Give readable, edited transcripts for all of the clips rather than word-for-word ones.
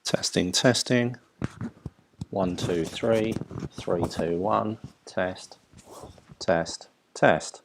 Testing, testing. 1, 2, 3. 3, 2, 1. Test, test, test.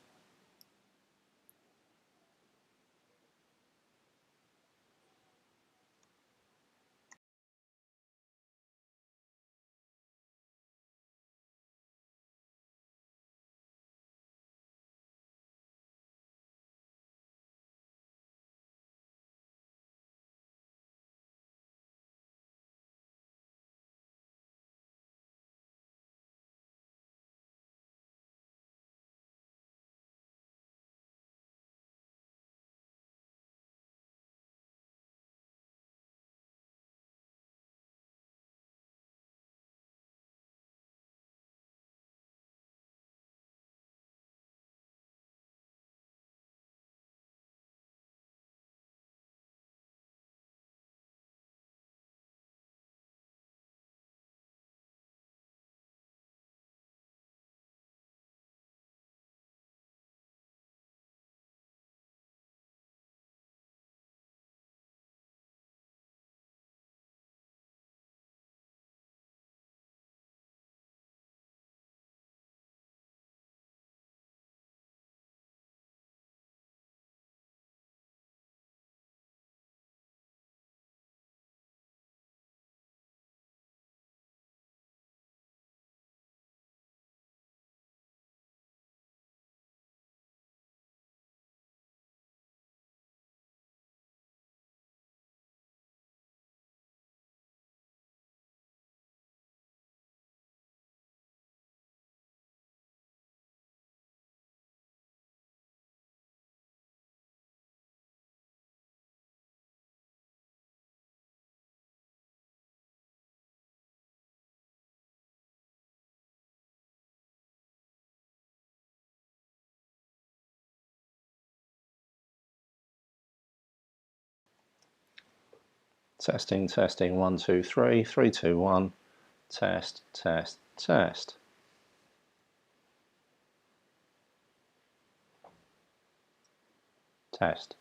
Testing, testing. 1, 2, 3. 3, 2, 1. Test, test, test. Test.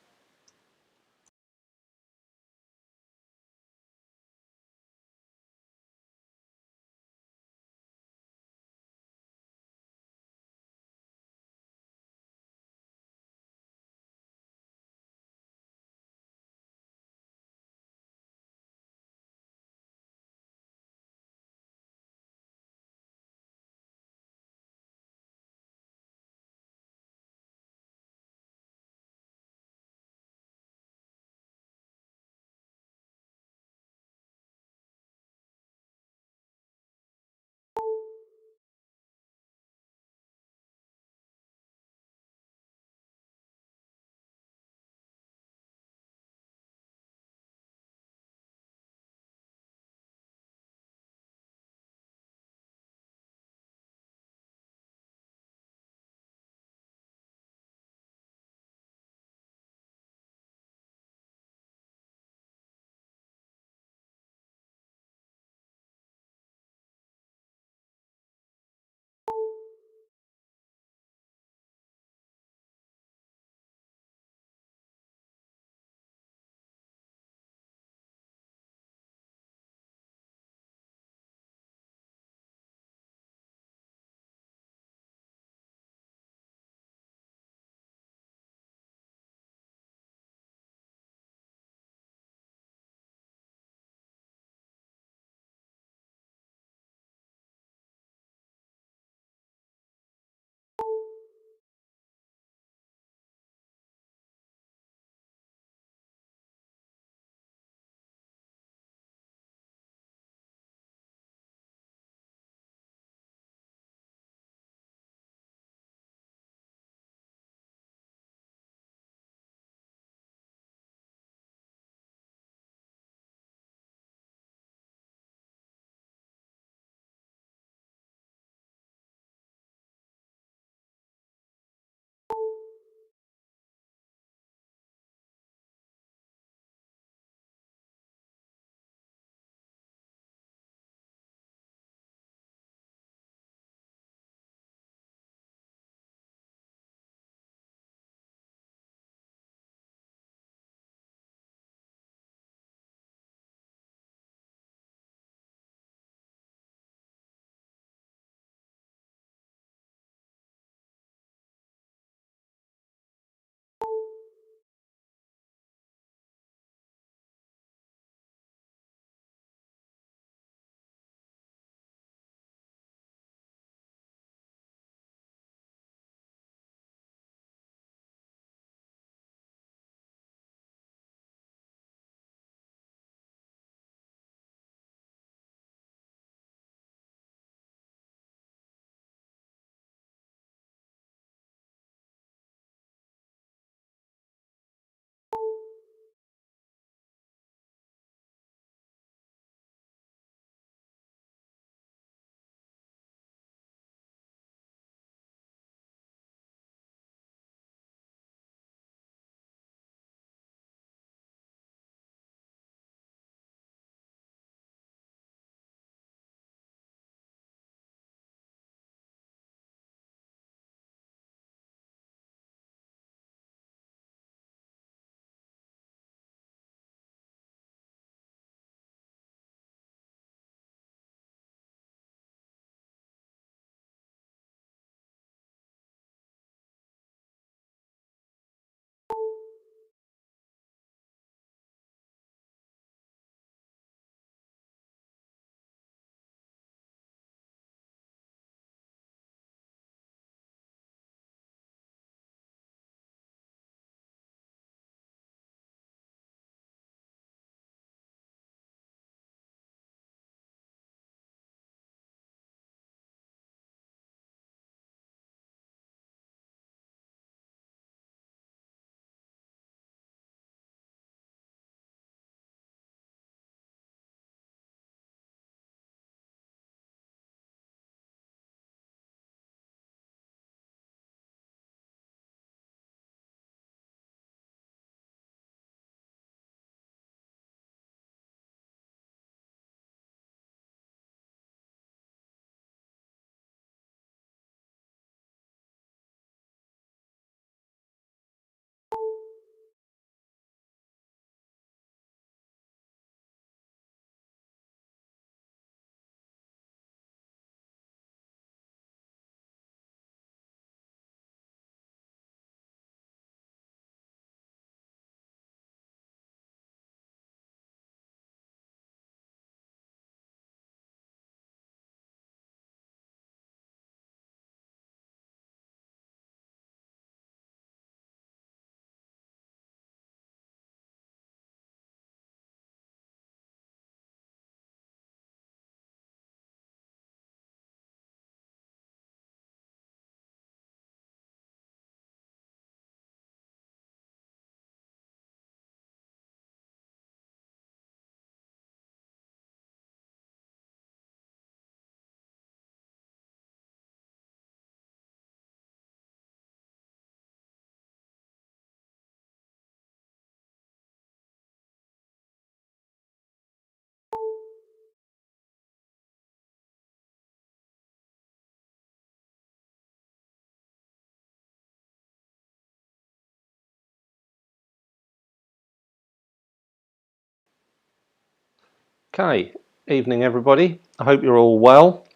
Okay, evening everybody. I hope you're all well.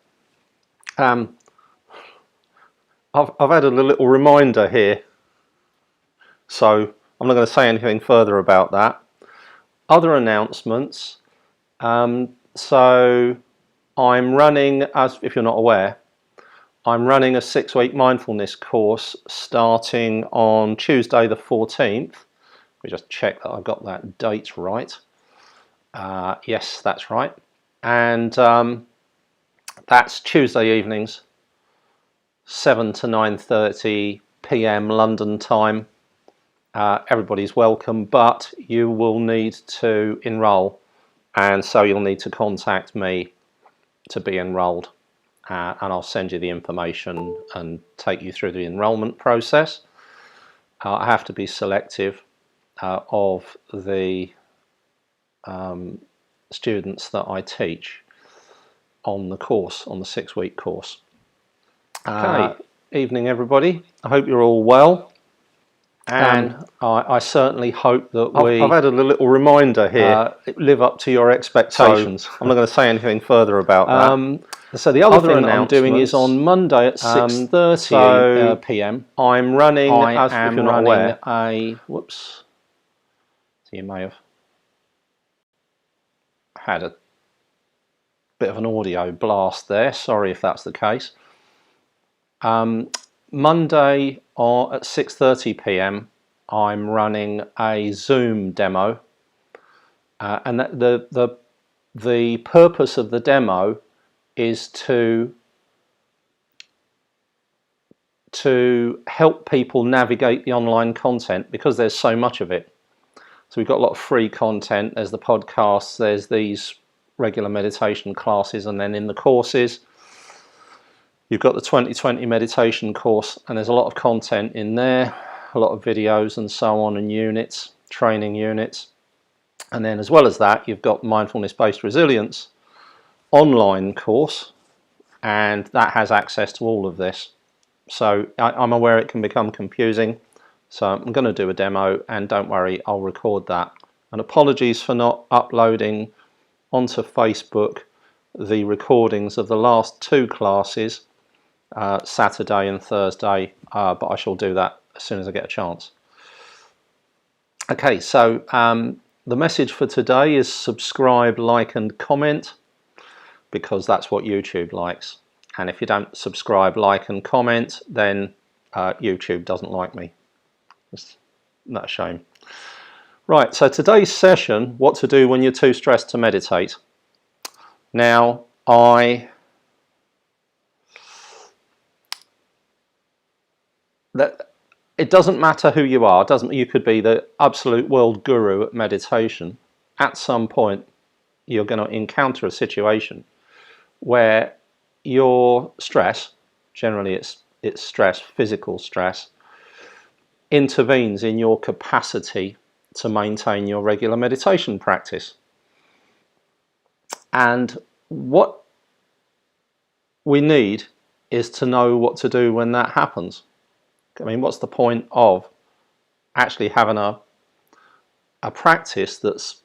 I've added a little reminder here, so I'm not going to say anything further about that. Other announcements. So I'm running, as if you're not aware, I'm running a 6-week mindfulness course starting on Tuesday the 14th. We just check that I got that date right. Yes, that's right. And that's Tuesday evenings, 7 to 9:30 p.m. London time. Everybody's welcome, but you will need to enroll, and so you'll need to contact me to be enrolled, and I'll send you the information and take you through the enrolment process. I have to be selective of the students that I teach on the course, on the 6-week course. Okay, evening everybody. I hope you're all well. And I certainly hope that I've added a little reminder here, live up to your expectations. So I'm not going to say anything further about that. So the other thing that I'm doing is on Monday at 6:30 p.m. I'm running, as if you're not aware, whoops. So you may have had a bit of an audio blast there. Sorry if that's the case. Monday at 6:30 p.m. I'm running a Zoom demo, and the purpose of the demo is to help people navigate the online content, because there's so much of it. So we've got a lot of free content. There's the podcasts, there's these regular meditation classes, and then in the courses you've got the 2020 meditation course, and there's a lot of content in there, a lot of videos and so on, and units, training units. And then as well as that, you've got mindfulness-based resilience online course, and that has access to all of this. So I'm aware it can become confusing, so I'm going to do a demo, and don't worry, I'll record that. And apologies for not uploading onto Facebook the recordings of the last 2 classes, Saturday and Thursday, but I shall do that as soon as I get a chance. Okay, so the message for today is subscribe, like and comment, because that's what YouTube likes. And if you don't subscribe, like and comment, then YouTube doesn't like me. It's not a shame. Right, so today's session, what to do when you're too stressed to meditate. Now, it doesn't matter who you are. You could be the absolute world guru at meditation. At some point, you're going to encounter a situation where your stress, generally it's stress, physical stress, intervenes in your capacity to maintain your regular meditation practice. And what we need is to know what to do when that happens. I mean, what's the point of actually having a practice that's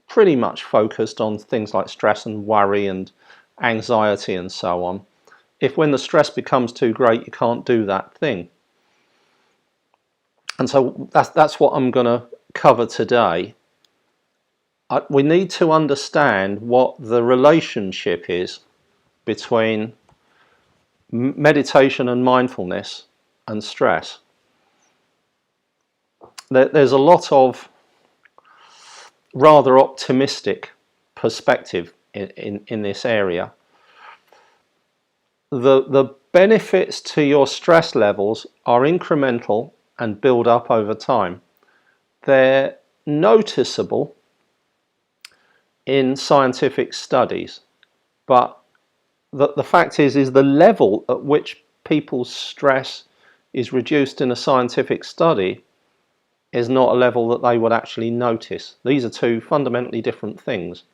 pretty much focused on things like stress and worry and anxiety and so on, if when the stress becomes too great you can't do that thing? And so that's what I'm going to cover today. We need to understand what the relationship is between meditation and mindfulness and stress. There's a lot of rather optimistic perspective in this area. The benefits to your stress levels are incremental and build up over time. They're noticeable in scientific studies, but the fact is the level at which people's stress is reduced in a scientific study is not a level that they would actually notice. These are two fundamentally different things.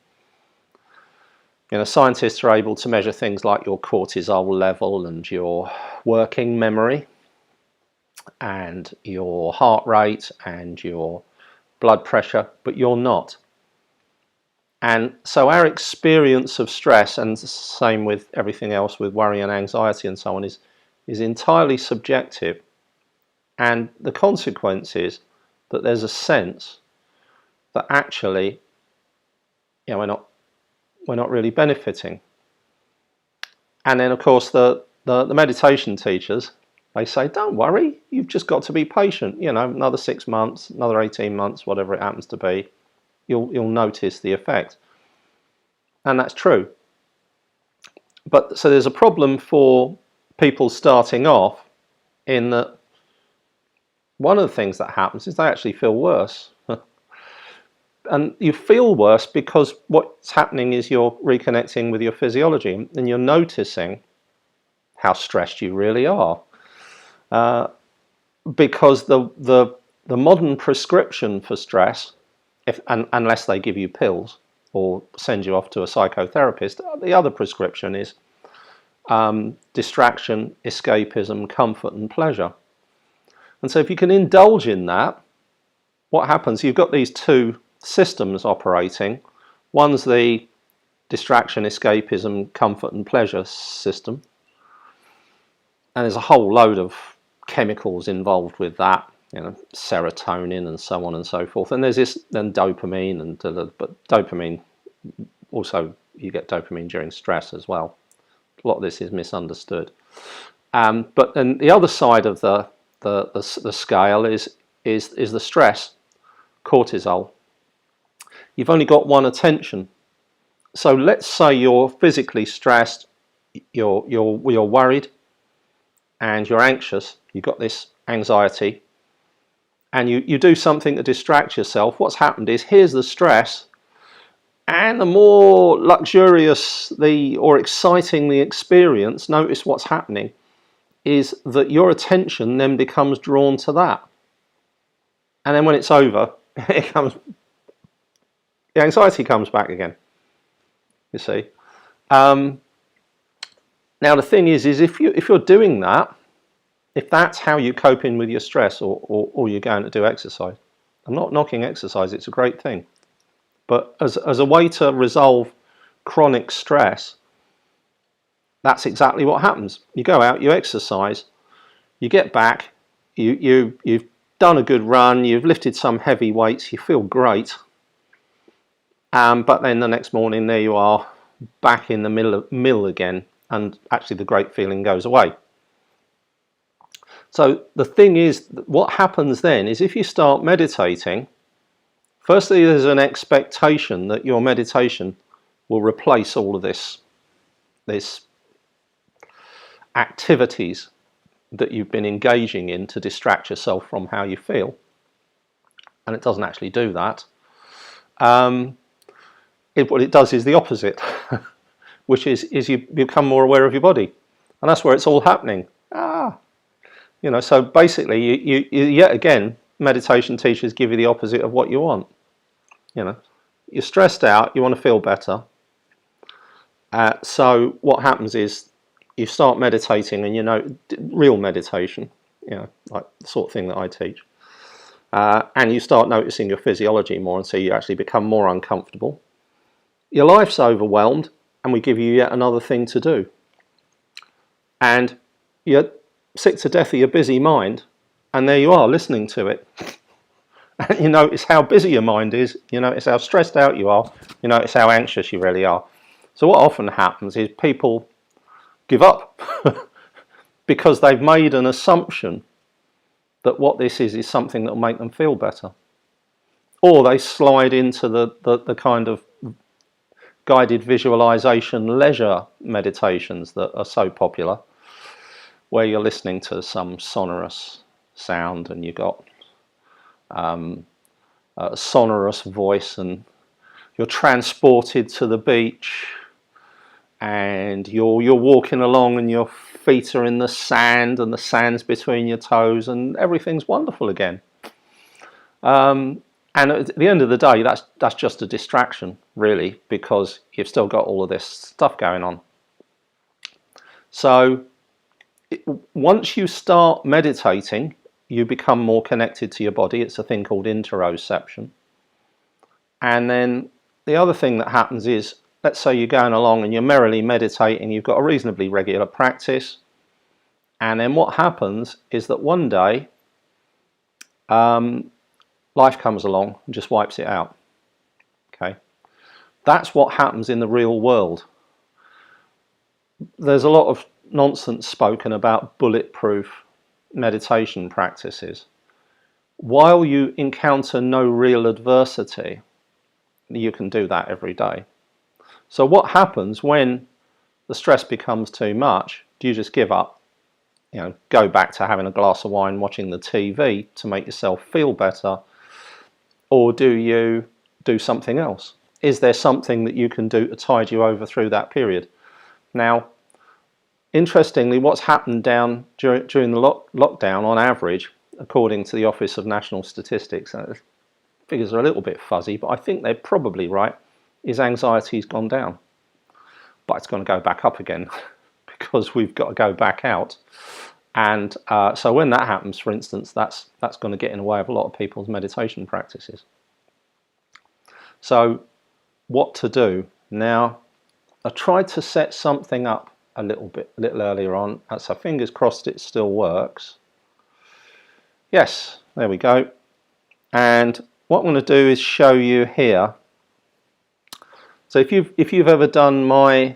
You know, scientists are able to measure things like your cortisol level and your working memory and your heart rate and your blood pressure, but you're not. And so our experience of stress, and the same with everything else, with worry and anxiety and so on, is entirely subjective. And the consequence is that there's a sense that actually, we're not really benefiting. And then, of course, the meditation teachers, they say, don't worry, you've just got to be patient. Another 6 months, another 18 months, whatever it happens to be, you'll notice the effect. And that's true. But so there's a problem for people starting off in that one of the things that happens is they actually feel worse. And you feel worse because what's happening is you're reconnecting with your physiology and you're noticing how stressed you really are. Because the modern prescription for stress, unless they give you pills or send you off to a psychotherapist, the other prescription is distraction, escapism, comfort and pleasure. And so if you can indulge in that, what happens, you've got these two systems operating. One's the distraction, escapism, comfort and pleasure system. And there's a whole load of chemicals involved with that, serotonin and so on and so forth. And there's then dopamine, but dopamine, also you get dopamine during stress as well. A lot of this is misunderstood. But then the other side of the scale is the stress, cortisol. You've only got one attention. So let's say you're physically stressed, you're worried, and you're anxious. You've got this anxiety, and you do something to distract yourself. What's happened is here's the stress, and the more luxurious or exciting the experience, notice what's happening is that your attention then becomes drawn to that. And then when it's over, the anxiety comes back again, you see. Now the thing is if you're doing that, if that's how you're coping with your stress or you're going to do exercise, I'm not knocking exercise, it's a great thing. But as a way to resolve chronic stress, that's exactly what happens. You go out, you exercise, you get back, you've done a good run, you've lifted some heavy weights, you feel great. But then the next morning, there you are, back in the mill again, and actually the great feeling goes away. So the thing is, what happens then is if you start meditating, firstly there's an expectation that your meditation will replace all of this activities that you've been engaging in to distract yourself from how you feel. And it doesn't actually do that. What it does is the opposite, which is you become more aware of your body. And that's where it's all happening. So basically, you yet again, meditation teachers give you the opposite of what you want. You're stressed out, you want to feel better. So what happens is you start meditating, and real meditation, like the sort of thing that I teach. And you start noticing your physiology more, and so you actually become more uncomfortable. Your life's overwhelmed, and we give you yet another thing to do. And you're sick to death of your busy mind, and there you are listening to it. And you notice how busy your mind is, you notice how stressed out you are, you notice how anxious you really are. So what often happens is people give up because they've made an assumption that what this is something that will make them feel better. Or they slide into the kind of guided visualization leisure meditations that are so popular, where you're listening to some sonorous sound and you've got a sonorous voice, and you're transported to the beach, and you're walking along and your feet are in the sand and the sand's between your toes and everything's wonderful again. And at the end of the day, that's just a distraction, really, because you've still got all of this stuff going on. So once you start meditating, you become more connected to your body. It's a thing called interoception. And then the other thing that happens is, let's say you're going along and you're merrily meditating, you've got a reasonably regular practice, and then what happens is that one day life comes along and just wipes it out. Okay, that's what happens in the real world. There's a lot of nonsense spoken about bulletproof meditation practices. While you encounter no real adversity, you can do that every day. So what happens when the stress becomes too much? Do you just give up? Go back to having a glass of wine, watching the TV to make yourself feel better? Or do you do something else? Is there something that you can do to tide you over through that period? Now, interestingly, what's happened during the lockdown on average, according to the Office of National Statistics, figures are a little bit fuzzy, but I think they're probably right, is anxiety's gone down. But it's going to go back up again because we've got to go back out. And so when that happens, for instance, that's going to get in the way of a lot of people's meditation practices. So what to do? Now, I tried to set something up a little earlier on, so fingers crossed it still works. Yes, there we go. And what I'm going to do is show you here. So if you've ever done my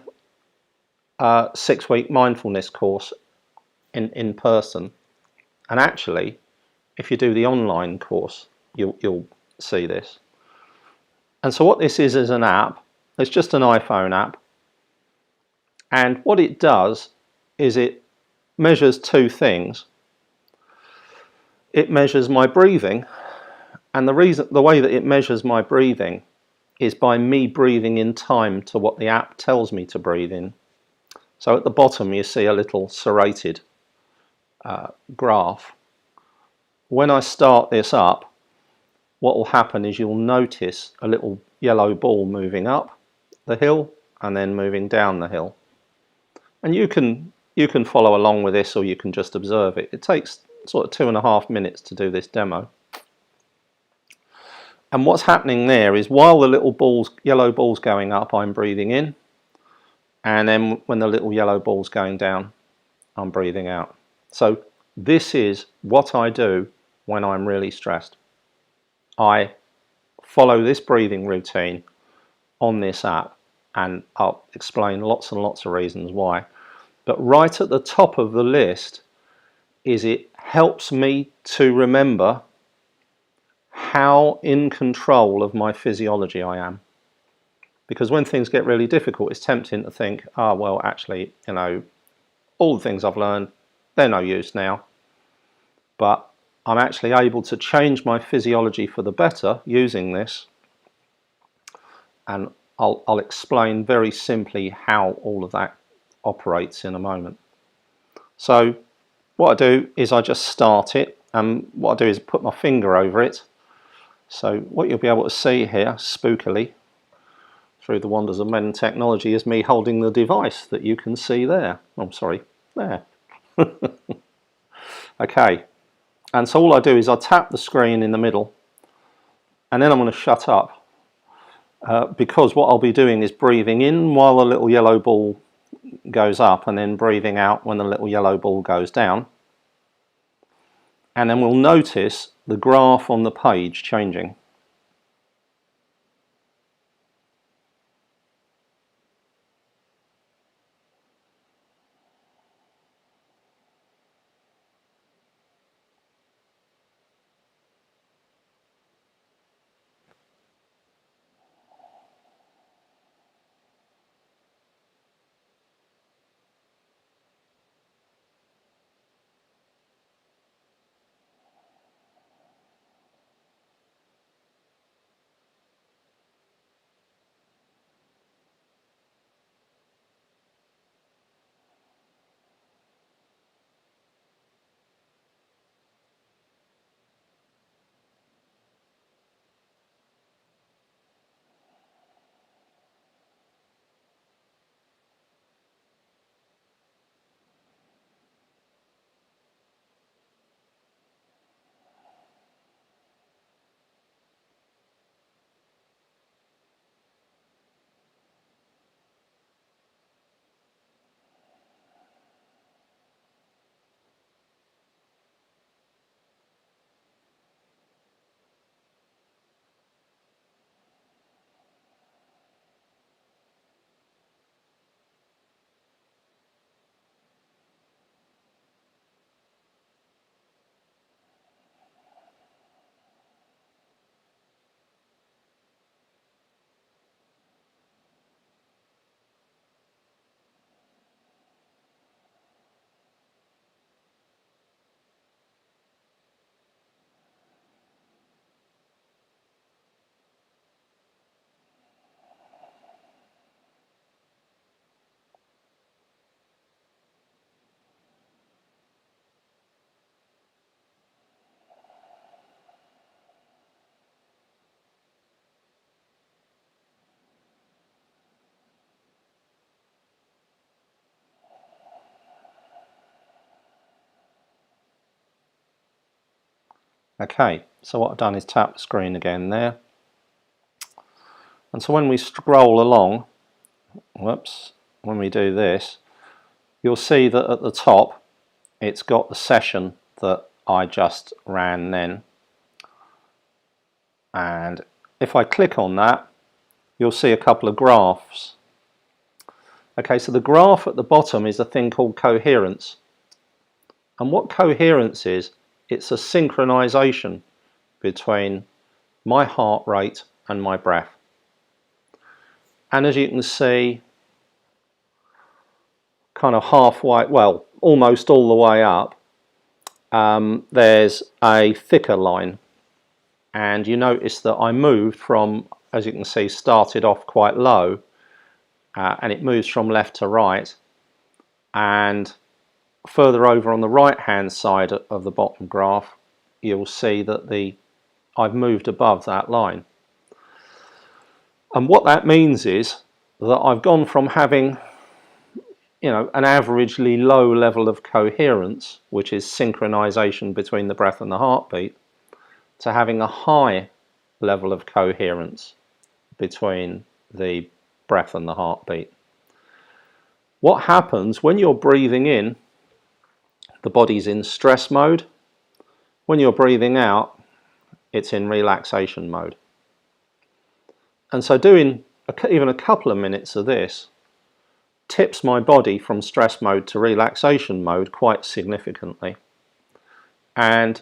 6-week mindfulness course in person, and actually if you do the online course, you'll see this. And so what this is an app. It's just an iPhone app, and what it does is it measures two things. It measures my breathing, and the way that it measures my breathing is by me breathing in time to what the app tells me to breathe in. So at the bottom you see a little serrated graph. When I start this up, what will happen is you'll notice a little yellow ball moving up the hill and then moving down the hill. And you can follow along with this, or you can just observe it. It takes sort of 2.5 minutes to do this demo. And what's happening there is while the little yellow ball's going up, I'm breathing in, and then when the little yellow ball's going down, I'm breathing out. So this is what I do when I'm really stressed. I follow this breathing routine on this app, and I'll explain lots and lots of reasons why. But right at the top of the list is it helps me to remember how in control of my physiology I am. Because when things get really difficult, it's tempting to think, oh, well, actually, all the things I've learned, they're no use now. But I'm actually able to change my physiology for the better using this. And I'll explain very simply how all of that operates in a moment. So what I do is I just start it, and what I do is put my finger over it. So what you'll be able to see here, spookily, through the wonders of modern technology, is me holding the device that you can see there. Oh, sorry, there. Okay, and so all I do is I tap the screen in the middle, and then I'm going to shut up. Because what I'll be doing is breathing in while the little yellow ball goes up, and then breathing out when the little yellow ball goes down. And then we'll notice the graph on the page changing. Okay, so what I've done is tap the screen again there. And so when we scroll along, whoops, when we do this, you'll see that at the top it's got the session that I just ran then. And if I click on that, you'll see a couple of graphs. Okay, so the graph at the bottom is a thing called coherence. And what coherence is, it's a synchronization between my heart rate and my breath. And as you can see, kind of halfway, well, almost all the way up, there's a thicker line. And you notice that I moved from, as you can see, started off quite low, and it moves from left to right. And further over on the right hand side of the bottom graph, you'll see that I've moved above that line. And what that means is that I've gone from having, you know, an averagely low level of coherence, which is synchronization between the breath and the heartbeat, to having a high level of coherence between the breath and the heartbeat. What happens when you're breathing in, the body's in stress mode. When you're breathing out, it's in relaxation mode. And so doing even a couple of minutes of this tips my body from stress mode to relaxation mode quite significantly. And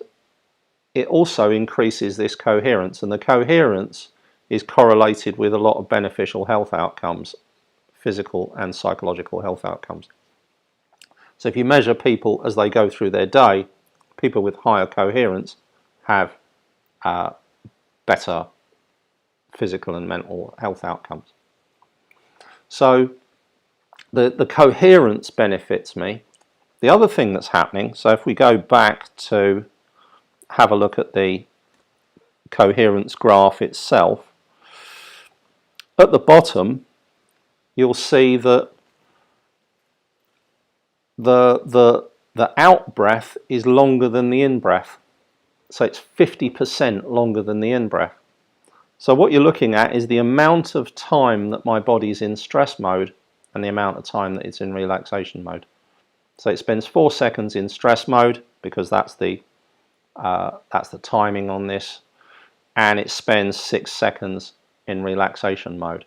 it also increases this coherence, and the coherence is correlated with a lot of beneficial health outcomes, physical and psychological health outcomes. So if you measure people as they go through their day, people with higher coherence have better physical and mental health outcomes. So the coherence benefits me. The other thing that's happening, so if we go back to have a look at the coherence graph itself, at the bottom you'll see that the out breath is longer than the in breath. So it's 50% longer than the in breath. So what you're looking at is the amount of time that my body's in stress mode and the amount of time that it's in relaxation mode. So it spends 4 seconds in stress mode because that's the timing on this, and it spends 6 seconds in relaxation mode.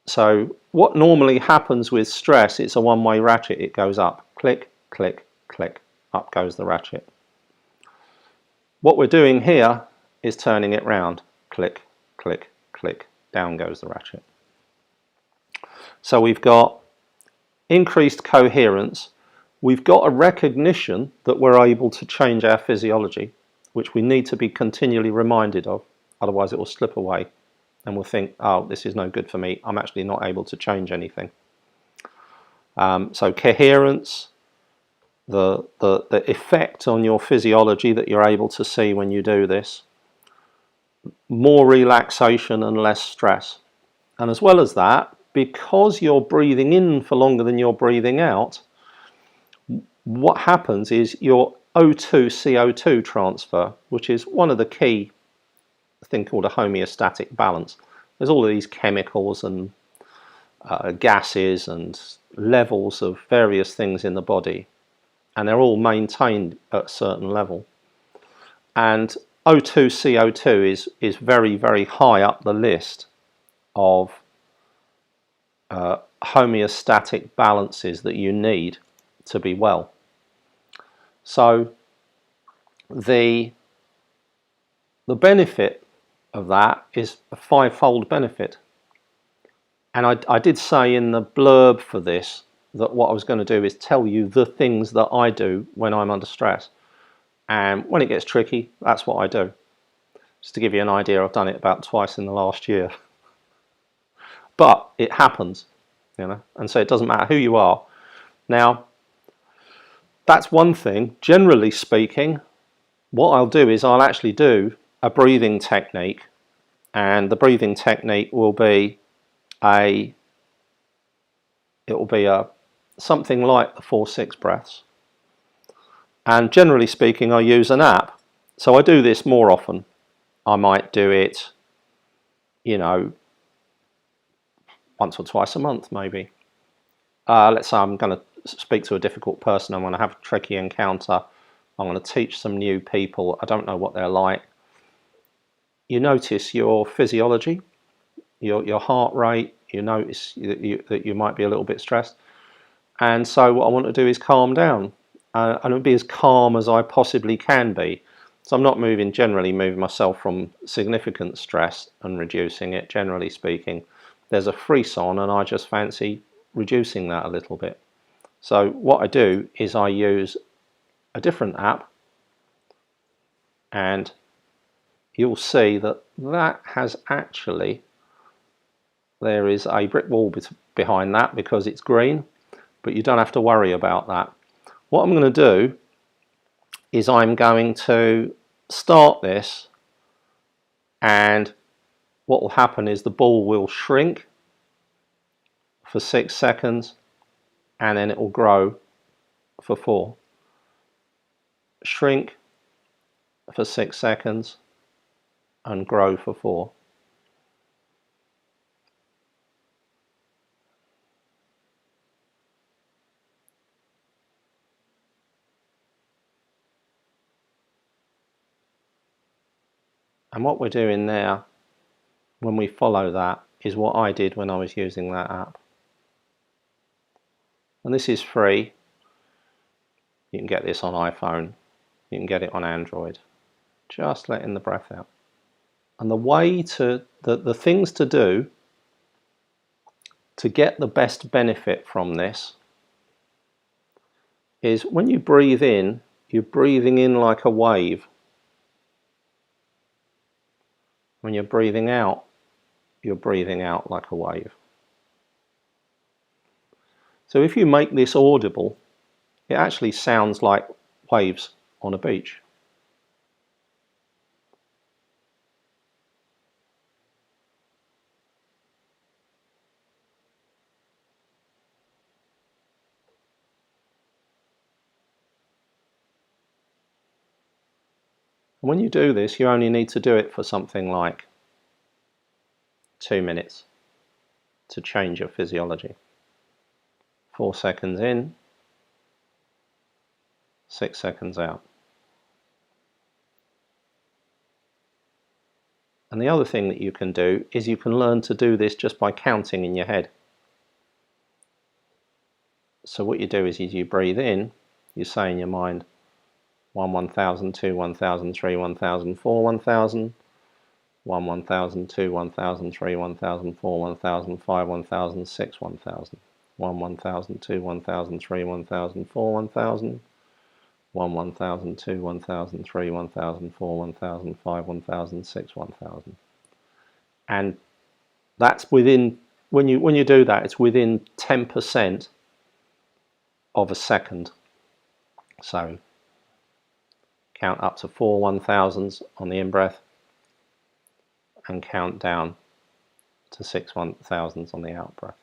So what normally happens with stress, it's a one-way ratchet. It goes up, click, click, click, up goes the ratchet. What we're doing here is turning it round, click, click, click, down goes the ratchet. So we've got increased coherence, we've got a recognition that we're able to change our physiology, which we need to be continually reminded of, otherwise it will slip away and we'll think, oh, this is no good for me, I'm actually not able to change anything. So coherence, the effect on your physiology that you're able to see when you do this, more relaxation and less stress. And as well as that, because you're breathing in for longer than you're breathing out, what happens is your O2 CO2 transfer, which is one of the key thing called a homeostatic balance. There's all of these chemicals and gases and levels of various things in the body, and they're all maintained at a certain level. And O2 CO2 is very, very high up the list of homeostatic balances that you need to be well. So the benefit of that is a 5-fold benefit. And I did say in the blurb for this that what I was going to do is tell you the things that I do when I'm under stress. And when it gets tricky, that's what I do. Just to give you an idea, I've done it about twice in the last year. But it happens, you know, and so it doesn't matter who you are. Now, that's one thing. Generally speaking, what I'll do is I'll actually do a breathing technique, and the breathing technique will be something like the 4-6 breaths. And generally speaking, I use an app So I do this more often. I might do it, you know, once or twice a month maybe. Let's say I'm going to speak to a difficult person, I'm going to have a tricky encounter, I'm going to teach some new people, I don't know what they're like. You notice your physiology, your heart rate, you notice that you might be a little bit stressed. And so what I want to do is calm down, and be as calm as I possibly can be. So I'm not generally moving myself from significant stress and reducing it, generally speaking. There's a frisson and I just fancy reducing that a little bit. So what I do is I use a different app, and you'll see that that has actually, there is a brick wall behind that because it's green, but you don't have to worry about that. What I'm going to do is I'm going to start this, and what will happen is the ball will shrink for 6 seconds and then it will grow for 4. Shrink for 6 seconds and grow for 4. And what we're doing there, when we follow that, is what I did when I was using that app. And this is free. You can get this on iPhone, you can get it on Android. Just letting the breath out. And the way to, the things to do to get the best benefit from this is when you breathe in, you're breathing in like a wave. When you're breathing out, you're breathing out like a wave. So if you make this audible, it actually sounds like waves on a beach. And when you do this, you only need to do it for something like 2 minutes to change your physiology. 4 seconds in, 6 seconds out. And the other thing that you can do is you can learn to do this just by counting in your head. So what you do is you breathe in, you say in your mind 1 1000, 2 1000, 3 1000, 4 1000, 1 1000, 2 1000, 3 1000, 4 1000, 5 1000, 6 1000, 1 1000, 2 1000, 3 1000, 4 1000, 1 1000, 2 1000, 3 1000, 4 1000, 5 1000, 6 1000. And that's within, when you do that, it's within 10% of a second. So count up to 4 1000s on the in-breath and count down to 6 1000s on the out-breath.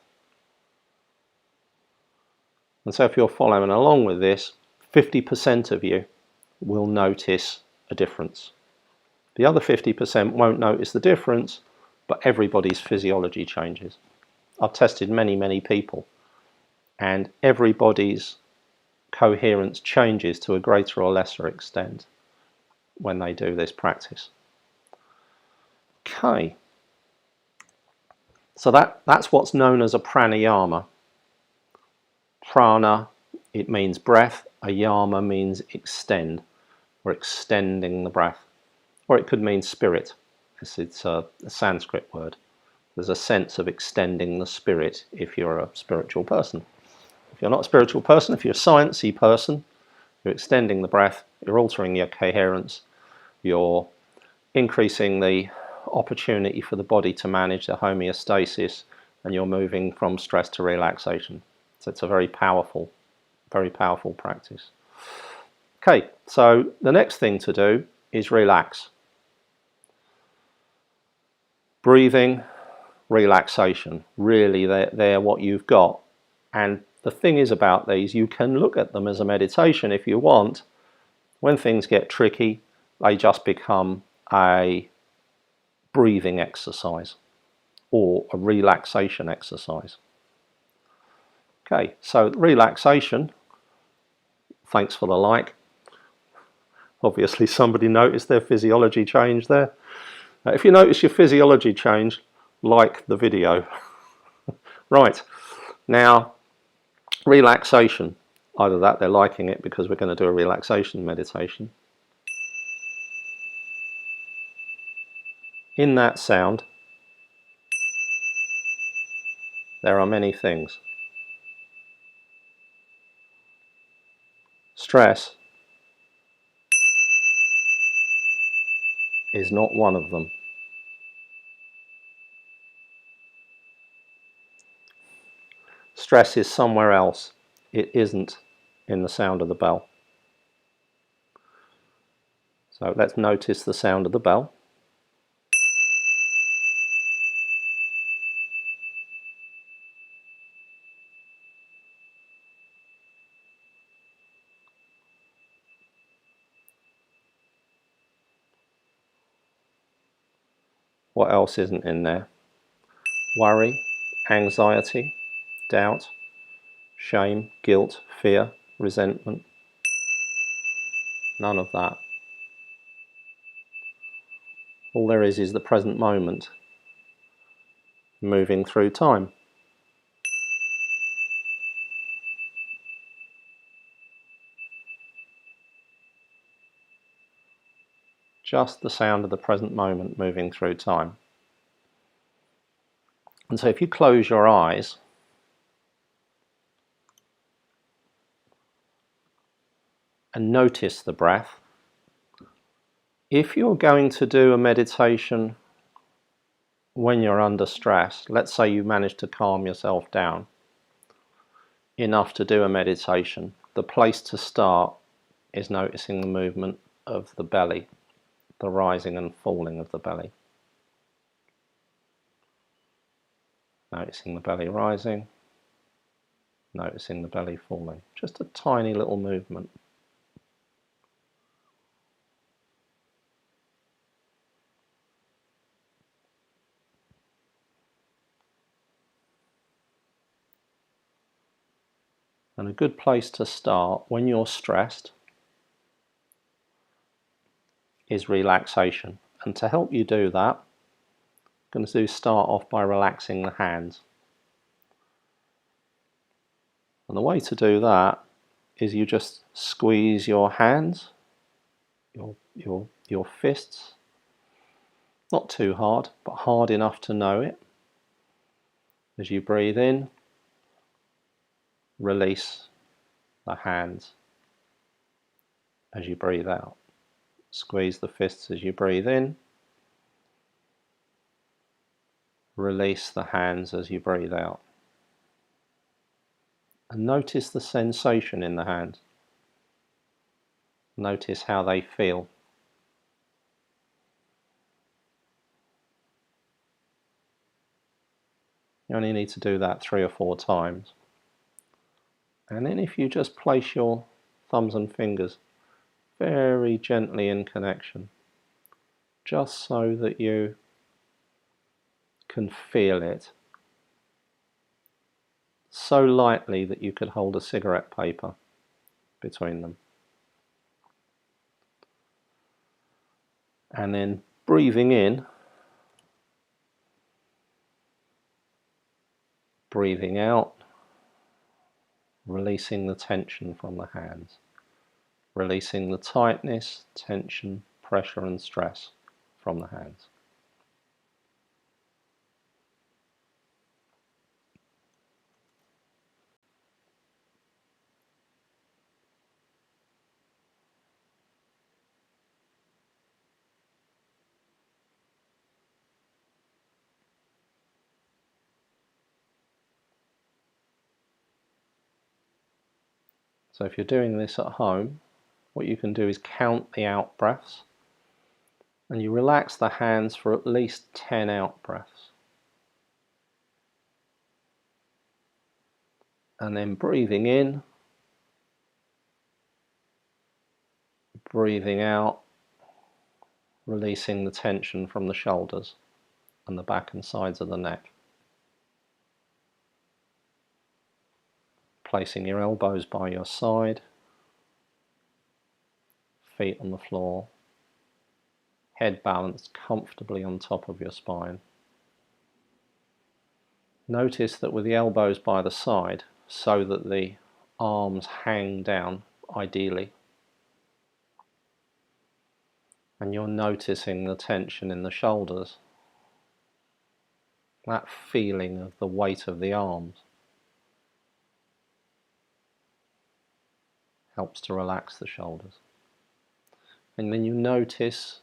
And so if you're following along with this, 50% of you will notice a difference. The other 50% won't notice the difference, but everybody's physiology changes. I've tested many people, and everybody's coherence changes to a greater or lesser extent when they do this practice. Okay, so that's what's known as a pranayama. Prana, it means breath. A yama means extend. We're extending the breath. Or it could mean spirit. It's a Sanskrit word. There's a sense of extending the spirit if you're a spiritual person. If you're not a spiritual person, if you're a sciencey person, you're extending the breath, you're altering your coherence, you're increasing the opportunity for the body to manage the homeostasis, and you're moving from stress to relaxation. So it's a very powerful practice. Okay, so the next thing to do is relax. Breathing, relaxation, really they're what you've got. And the thing is about these, you can look at them as a meditation if you want. When things get tricky, they just become a breathing exercise or a relaxation exercise. Okay, so relaxation, thanks for the like. Obviously somebody noticed their physiology change there. If you notice your physiology change, like the video. Right, now relaxation, either that they're liking it because we're going to do a relaxation meditation. In that sound, there are many things. Stress is not one of them. Stress is somewhere else. It isn't in the sound of the bell. So let's notice the sound of the bell. What else isn't in there? Worry, anxiety, doubt, shame, guilt, fear, resentment. None of that. All there is the present moment, moving through time. Just the sound of the present moment moving through time. And so if you close your eyes and notice the breath, if you're going to do a meditation when you're under stress, let's say you manage to calm yourself down enough to do a meditation, the place to start is noticing the movement of the belly, the rising and falling of the belly. Noticing the belly rising, noticing the belly falling. Just a tiny little movement. And a good place to start when you're stressed is relaxation. And to help you do that, I'm going to start off by relaxing the hands. And the way to do that is you just squeeze your hands, your fists, not too hard, but hard enough to know it. As you breathe in, release the hands. As you breathe out, squeeze the fists as you breathe in, release the hands as you breathe out. And notice the sensation in the hands. Notice how they feel. You only need to do that 3 or 4 times. And then if you just place your thumbs and fingers very gently in connection, just so that you can feel it, so lightly that you could hold a cigarette paper between them. And then breathing in, breathing out, releasing the tension from the hands, releasing the tightness, tension, pressure and stress from the hands. So if you're doing this at home, what you can do is count the out breaths, and you relax the hands for at least 10 out breaths. And then breathing in, breathing out, releasing the tension from the shoulders and the back and sides of the neck. Placing your elbows by your side, feet on the floor, head balanced comfortably on top of your spine. Notice that with the elbows by the side, so that the arms hang down ideally, and you're noticing the tension in the shoulders, that feeling of the weight of the arms helps to relax the shoulders. And then you notice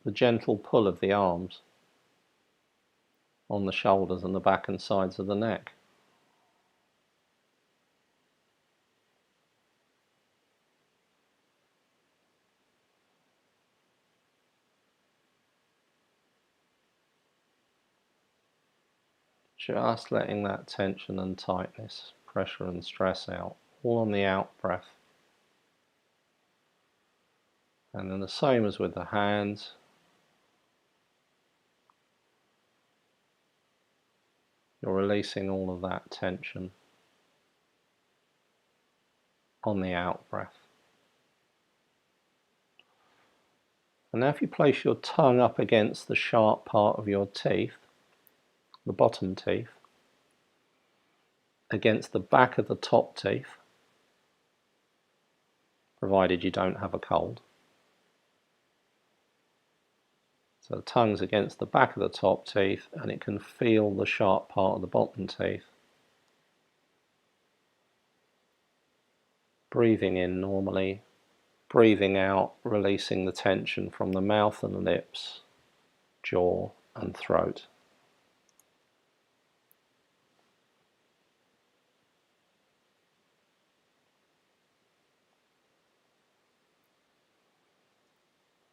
the gentle pull of the arms on the shoulders and the back and sides of the neck. Just letting that tension and tightness, pressure and stress out, all on the out breath. And then the same as with the hands, you're releasing all of that tension on the out breath. And now if you place your tongue up against the sharp part of your teeth, the bottom teeth, against the back of the top teeth, provided you don't have a cold. So the tongue's against the back of the top teeth and it can feel the sharp part of the bottom teeth. Breathing in normally, breathing out, releasing the tension from the mouth and lips, jaw and throat.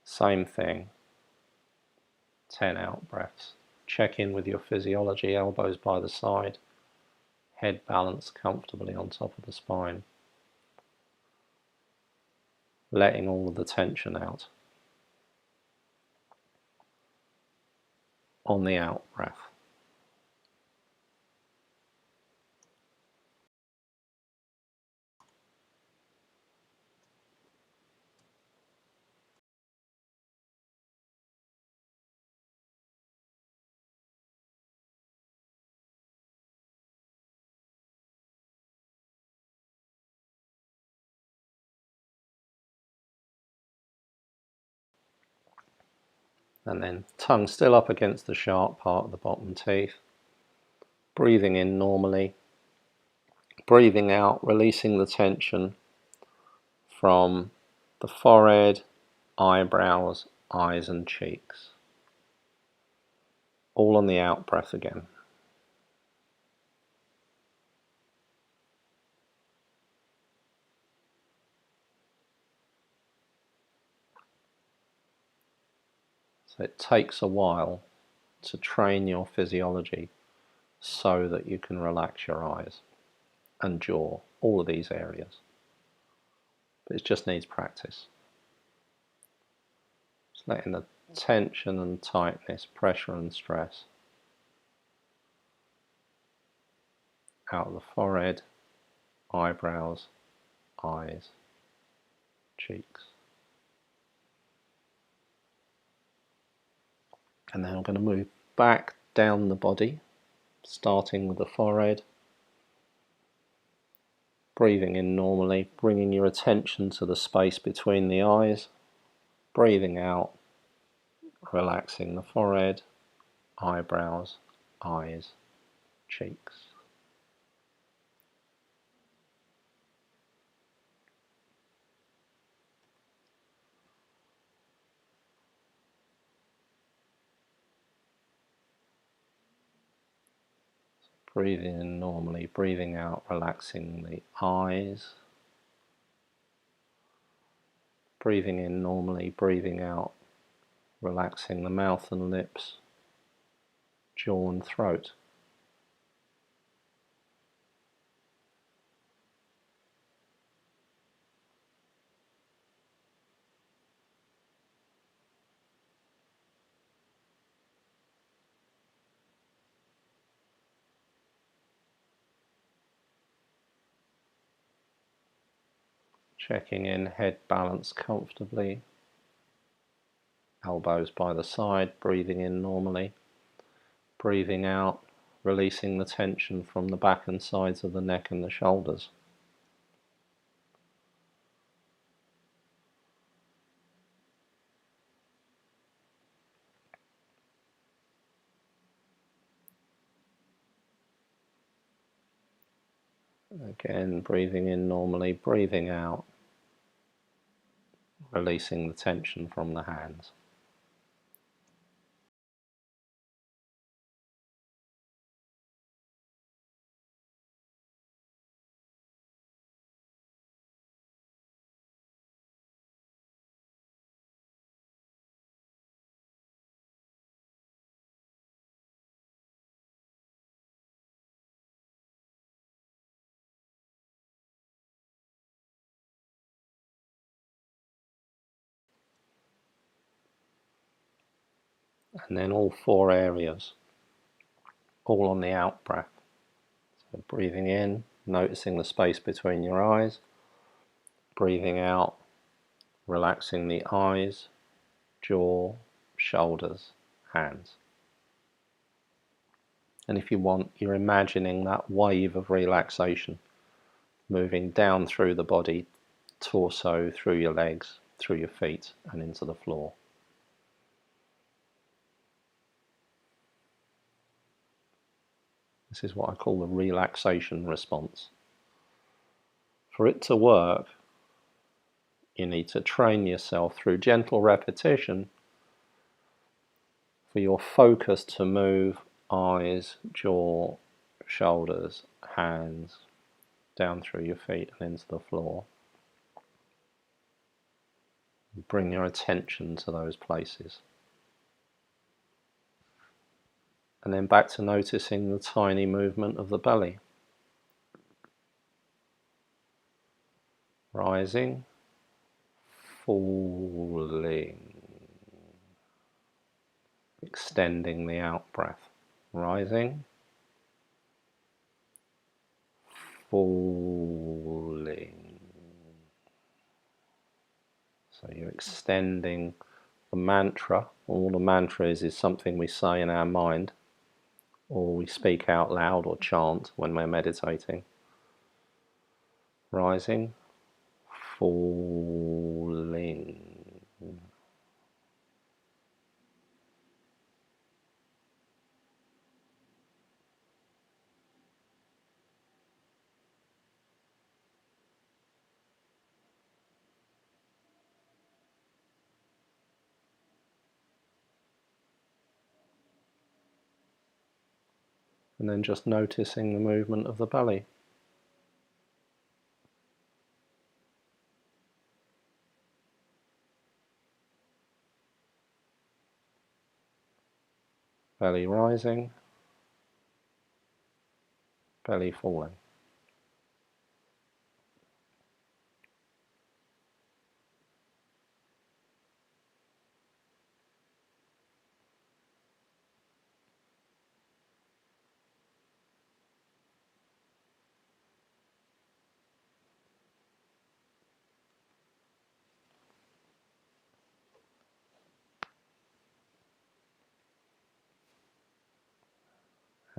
Same thing, 10 out breaths. Check in with your physiology, elbows by the side, head balanced comfortably on top of the spine. Letting all of the tension out on the out breath. And then tongue still up against the sharp part of the bottom teeth. Breathing in normally. Breathing out, releasing the tension from the forehead, eyebrows, eyes and cheeks. All on the out breath again. So it takes a while to train your physiology so that you can relax your eyes and jaw, all of these areas. But it just needs practice. Just letting the tension and tightness, pressure and stress out of the forehead, eyebrows, eyes, cheeks. And then I'm going to move back down the body, starting with the forehead. Breathing in normally, bringing your attention to the space between the eyes. Breathing out, relaxing the forehead, eyebrows, eyes, cheeks. Breathing in normally, breathing out, relaxing the eyes. Breathing in normally, breathing out, relaxing the mouth and lips, jaw and throat. Checking in, head balanced comfortably, elbows by the side, breathing in normally, breathing out, releasing the tension from the back and sides of the neck and the shoulders. Again, breathing in normally, breathing out, releasing the tension from the hands. And then all four areas, all on the out breath. So breathing in, noticing the space between your eyes, breathing out, relaxing the eyes, jaw, shoulders, hands. And if you want, you're imagining that wave of relaxation moving down through the body, torso, through your legs, through your feet, and into the floor. This is what I call the relaxation response. For it to work, you need to train yourself through gentle repetition for your focus to move eyes, jaw, shoulders, hands, down through your feet and into the floor. Bring your attention to those places. And then back to noticing the tiny movement of the belly. Rising, falling, extending the out breath. Rising, falling. So you're extending the mantra. All the mantra is something we say in our mind, or we speak out loud or chant when we're meditating. Rising, falling. And then just noticing the movement of the belly. Belly rising, belly falling.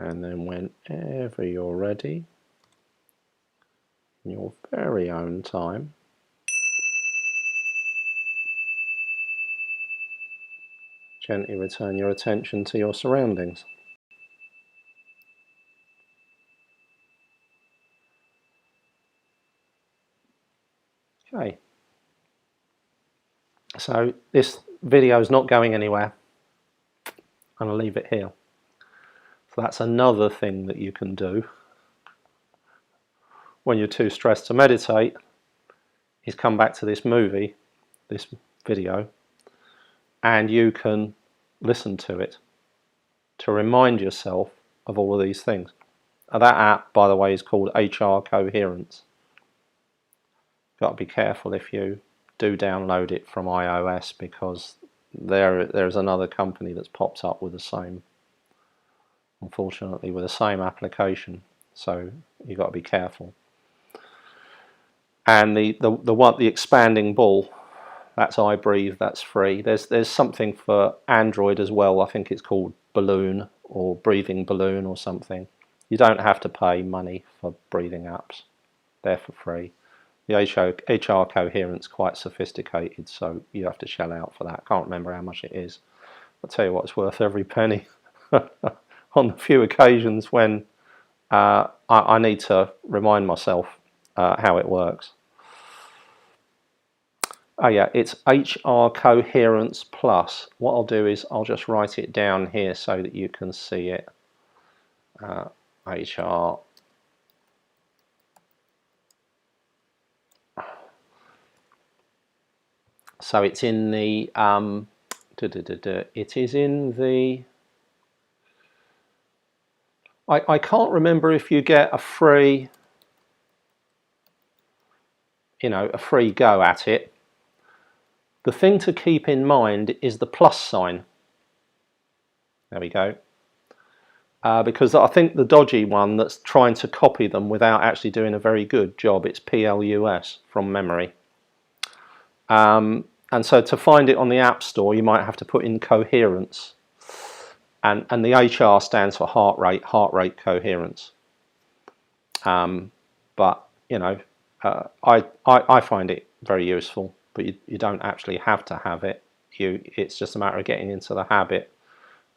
And then whenever you're ready, in your very own time, gently return your attention to your surroundings. Okay, so this video is not going anywhere. I'm going to leave it here. So that's another thing that you can do when you're too stressed to meditate, is come back to this movie, this video, and you can listen to it to remind yourself of all of these things. Now, that app, by the way, is called HR Coherence. You've got to be careful if you do download it from iOS, because there's another company that's popped up with the same, unfortunately, with the same application. So you've got to be careful. And the expanding ball, that's I Breathe, that's free. There's something for Android as well. I think it's called Balloon or Breathing Balloon or something. You don't have to pay money for breathing apps. They're for free. The HR coherence is quite sophisticated, so you have to shell out for that. I can't remember how much it is. I'll tell you what, it's worth every penny. On the few occasions when I need to remind myself how it works. Oh yeah, it's HR Coherence Plus. What I'll do is I'll just write it down here so that you can see it. HR. So it's in the it is in the I can't remember if you get a free a free go at it. The thing to keep in mind is the plus sign. There we go. Because I think the dodgy one that's trying to copy them without actually doing a very good job, it's PLUS from memory. And so to find it on the App Store, you might have to put in coherence. And the HR stands for heart rate coherence. But, I find it very useful, but you don't actually have to have it. It's just a matter of getting into the habit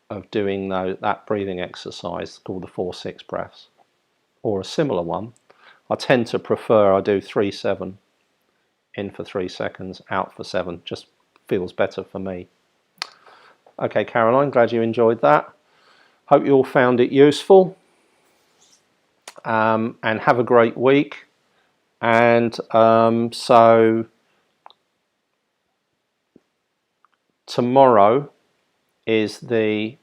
of doing that breathing exercise called the 4-6 breaths, or a similar one. I tend to prefer, I do 3-7, in for 3 seconds, out for 7, just feels better for me. Okay, Caroline, glad you enjoyed that. Hope you all found it useful, and have a great week. And so tomorrow is and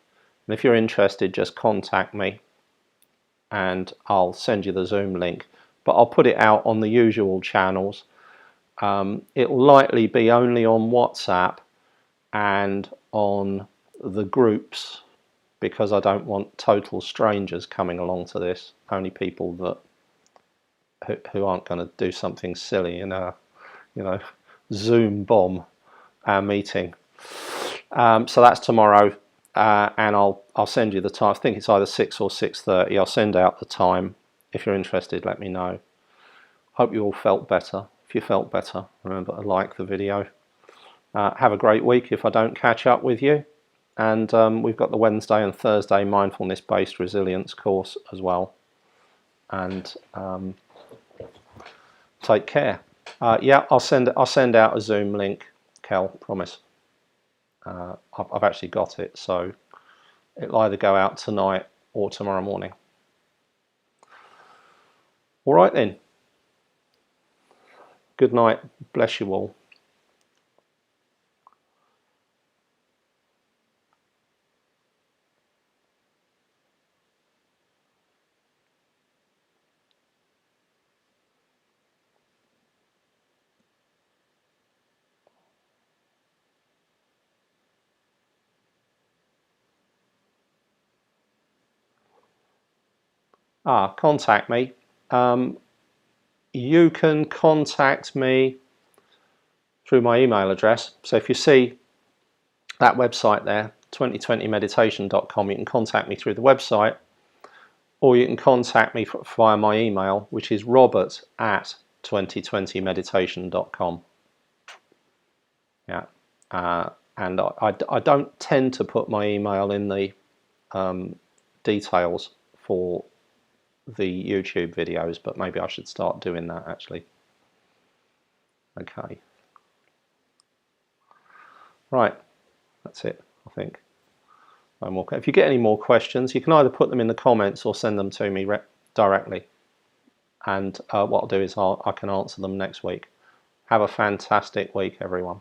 if you're interested, just contact me and I'll send you the Zoom link, but I'll put it out on the usual channels. It will likely be only on WhatsApp and on the groups, because I don't want total strangers coming along to this, only people who aren't going to do something silly and Zoom bomb our meeting. So that's tomorrow. And I'll send you the time. I think it's either 6 or 6:30. I'll send out the time. If you're interested, let me know. Hope you all felt better. If you felt better, remember to like the video. Have a great week if I don't catch up with you. And we've got the Wednesday and Thursday mindfulness-based resilience course as well. And take care. Yeah, I'll send out a Zoom link, Kel, promise. I've actually got it, so it'll either go out tonight or tomorrow morning. All right then. Good night. Bless you all. Contact me. You can contact me through my email address. So if you see that website there, 2020meditation.com, you can contact me through the website, or you can contact me via my email, which is robert@2020meditation.com. Yeah, and I don't tend to put my email in the details for the YouTube videos, but maybe I should start doing that actually. Okay. Right, that's it, I think. No more. If you get any more questions, you can either put them in the comments or send them to me directly. And what I'll do is I can answer them next week. Have a fantastic week, everyone.